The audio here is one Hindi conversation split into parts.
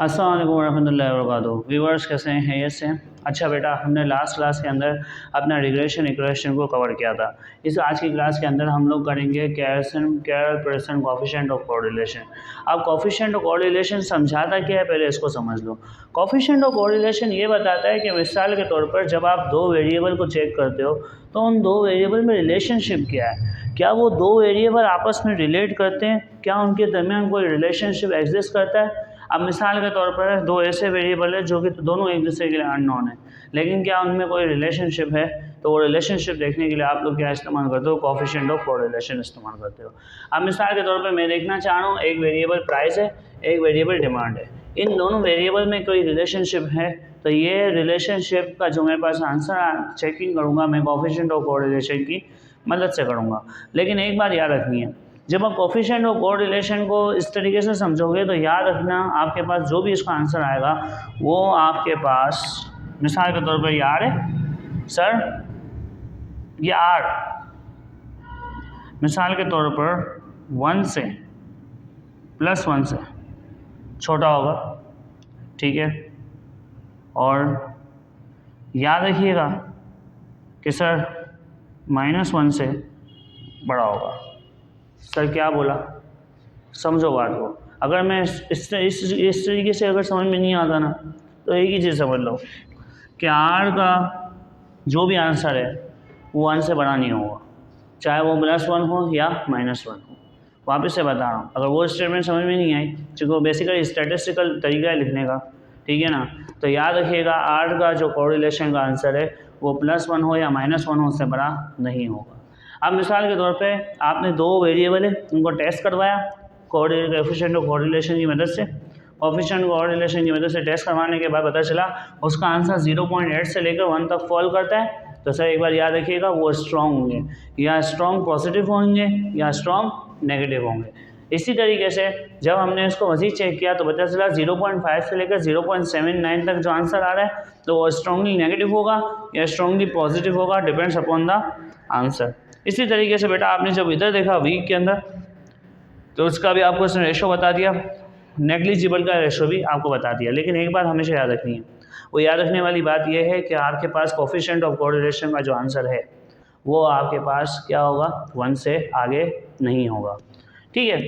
अस्सलाम वालेकुम रहमतुल्लाहि व बरकातुहू। व्यूअर्स कैसे हैं? खैरियत से हैं? अच्छा बेटा, हमने लास्ट क्लास के अंदर अपना रिग्रेशन इक्वेशन को कवर किया था। इस आज की क्लास के अंदर हम लोग करेंगे कैलकुलेशन कोफिशिएंट ऑफ कोरिलेशन। अब कोफिशिएंट ऑफ कोरिलेशन समझाता क्या है, पहले इसको समझ लो। कोफिशिएंट ऑफ कोरिलेशन ये बताता है कि मिसाल के तौर पर जब आप दो वेरिएबल को चेक करते हो तो उन दो वेरिएबल में रिलेशनशिप क्या है, क्या वो दो वेरिएबल आपस में रिलेट करते हैं, क्या उनके दरमियान कोई रिलेशनशिप एग्जिस्ट करता है। अब मिसाल के तौर पर दो ऐसे वेरिएबल है जो कि दोनों एक दूसरे के लिए अननोन है, लेकिन क्या उनमें कोई रिलेशनशिप है, तो वो रिलेशनशिप देखने के लिए आप लोग क्या इस्तेमाल करते हो, कोफिशिएंट ऑफ कोरिलेशन इस्तेमाल करते हो। अब मिसाल के तौर पर मैं देखना चाह रहा हूँ, एक वेरिएबल प्राइस है, एक वेरिएबल डिमांड है, इन दोनों वेरिएबल में कोई रिलेशनशिप है, तो ये रिलेशनशिप का जो मेरे पास आंसर चेकिंग करूँगा मैं कोफिशिएंट ऑफ कोरिलेशन की मदद से करूँगा। लेकिन एक बात याद रखनी है, जब आप कोफिशिएंट ऑफ कोरिलेशन को इस तरीके से समझोगे तो याद रखना आपके पास जो भी इसका आंसर आएगा वो आपके पास मिसाल के तौर पर ये आर है सर, ये आर मिसाल के तौर पर 1 से +1 से छोटा होगा, ठीक है। और याद रखिएगा कि सर -1 से बड़ा होगा। सर क्या बोला, समझो बात को। अगर मैं इस तरीके से अगर समझ में नहीं आता ना, तो एक ही चीज़ समझ लो कि आर का जो भी आंसर है वो 1 से बड़ा नहीं होगा, चाहे वो +1 हो या -1 हो। वापस से बता रहा हूँ, अगर वो स्टेटमेंट समझ में नहीं आई, क्योंकि वो बेसिकली स्टैटिस्टिकल तरीका है लिखने का, ठीक है ना, तो याद रखिएगा आर का जो कोरिलेशन का आंसर है वो +1 हो या -1 हो, उससे बड़ा नहीं होगा। अब मिसाल के तौर पे आपने दो वेरिएबल है उनको टेस्ट करवाया कोफिशिएंट ऑफ कोरिलेशन की मदद से। कोफिशिएंट कोरिलेशन की मदद से टेस्ट करवाने के बाद पता चला उसका आंसर 0.8 से लेकर 1 तक फॉल करता है, तो सर एक बार याद रखिएगा वो स्ट्रॉन्ग होंगे, या स्ट्रॉन्ग पॉजिटिव होंगे या स्ट्रॉन्ग नेगेटिव होंगे। इसी तरीके से जब हमने इसको मज़ीद चेक किया तो पता चला 0.5 से लेकर 0.79 तक जो आंसर आ रहा है तो वो स्ट्रॉन्गली नेगेटिव होगा या स्ट्रॉन्गली पॉजिटिव होगा, डिपेंड्स अपॉन द आंसर। इसी तरीके से बेटा आपने जब इधर देखा वीक के अंदर, तो उसका भी आपको इसने रेशो बता दिया, नेग्लिजिबल का रेशो भी आपको बता दिया। लेकिन एक बात हमेशा याद रखनी है, वो याद रखने वाली बात यह है कि आपके पास कोफिशिएंट ऑफ कोरिलेशन का जो आंसर है वो आपके पास क्या होगा, 1 से आगे नहीं होगा, ठीक है।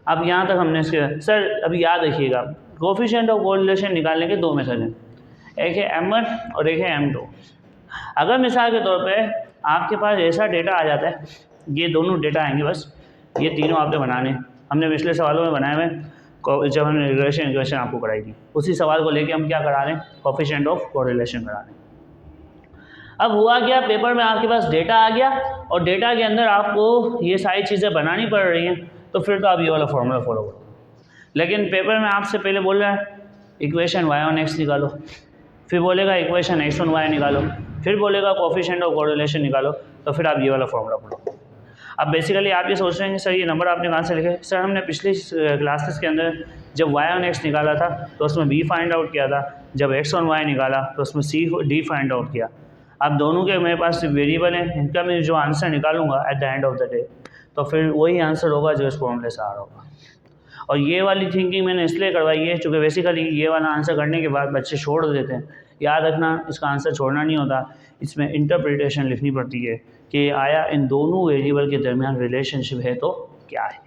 अब यहाँ तक हमने इसके सर अभी याद रखिएगा कोफिशिएंट ऑफ कोरिलेशन निकालने के दो मेथड हैं, एक है M1 और एक है M2। अगर मिसाल के तौर पे आपके पास ऐसा डेटा आ जाता है, ये दोनों डेटा आएंगे, बस ये तीनों आपने बनाने, हमने पिछले सवालों में बनाए हुए जब हमने रिग्रेशन इक्वेशन आपको कराई थी, उसी सवाल को लेके हम क्या करा रहे हैं, कोफिशिएंट ऑफ कोरिलेशन करा रहे हैं। अब हुआ क्या, पेपर में आपके पास डेटा आ गया और डेटा के अंदर आपको ये सारी चीज़ें बनानी पड़ रही हैं, तो फिर तो आप ये वाला फॉर्मूला फॉलो करो। लेकिन पेपर में आपसे पहले बोल रहा है इक्वेशन y/x निकालो, फिर बोलेगा इक्वेशन x/y निकालो, फिर बोलेगा कोफिशिएंट ऑफ कोरिलेशन निकालो, तो फिर आप ये वाला फॉर्मूला पढ़ो। अब बेसिकली आप ये सोच रहे हैं सर ये नंबर आपने कहाँ से लिखे, सर हमने पिछली क्लासेस के अंदर जब y/x निकाला था तो उसमें b फाइंड आउट किया था, जब x/y निकाला तो उसमें d फाइंड आउट किया। अब दोनों के मेरे पास वेरिएबल हैं, इनका मैं जो आंसर निकालूंगा at the end of the day, तो फिर वही आंसर होगा जो इस फॉर्मूले से आ रहा होगा। और ये वाली थिंकिंग मैंने इसलिए करवाई है क्योंकि बेसिकली ये वाला आंसर करने के बाद बच्चे छोड़ देते हैं। याद रखना इसका आंसर छोड़ना नहीं होता, इसमें इंटरप्रिटेशन लिखनी पड़ती है कि आया इन दोनों वेरिएबल के दरमियान रिलेशनशिप है तो क्या है।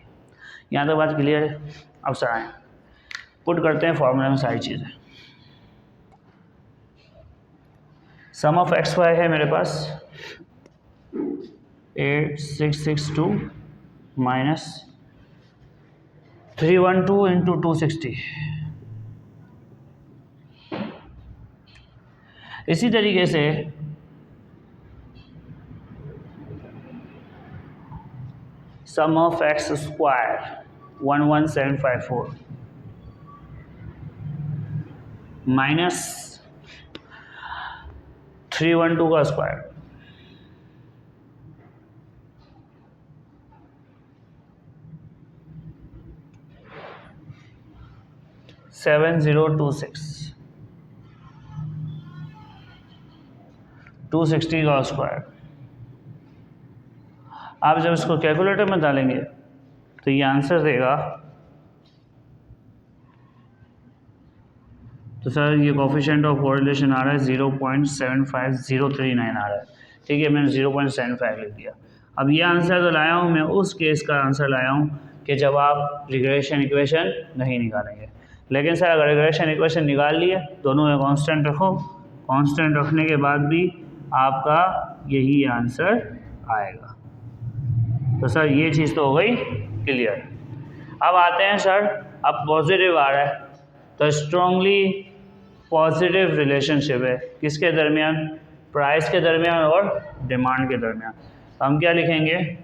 यहाँ तक बात क्लियर है। अब सर आए पुट करते हैं फॉर्मूला में सारी चीज़ें। सम ऑफ एक्स वाई है मेरे पास 8662 माइनस 312 इंटू 260। इसी तरीके से सम ऑफ एक्स स्क्वायर 11754 माइनस 312 का स्क्वायर 7026 260 का स्क्वायर। आप जब इसको कैलकुलेटर में डालेंगे तो ये आंसर देगा तो सर ये कोफिशिएंट ऑफ कोरिलेशन आ रहा है 0.75039 आ रहा है, ठीक है, मैंने 0.75 लिख दिया। अब ये आंसर तो लाया हूँ मैं उस केस का आंसर लाया हूँ कि जब आप रिग्रेशन इक्वेशन नहीं निकालेंगे। लेकिन सर अगर रिग्रेशन इक्वेशन निकाल लिए, दोनों में कांस्टेंट रखो, कांस्टेंट रखने के बाद भी आपका यही आंसर आएगा। तो सर ये चीज़ तो हो गई क्लियर। अब आते हैं सर, अब पॉजिटिव आ रहा है, तो स्ट्रांगली पॉजिटिव रिलेशनशिप है किसके दरमियान, प्राइस के दरमियान और डिमांड के दरमियान। तो हम क्या लिखेंगे,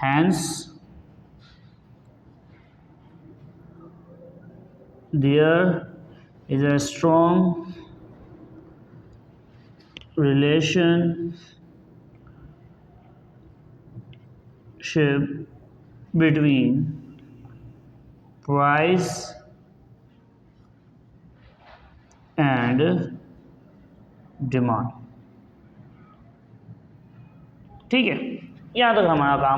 hence there is a strong relationship between price and demand। ठीक है, यहाँ तक हमारा काम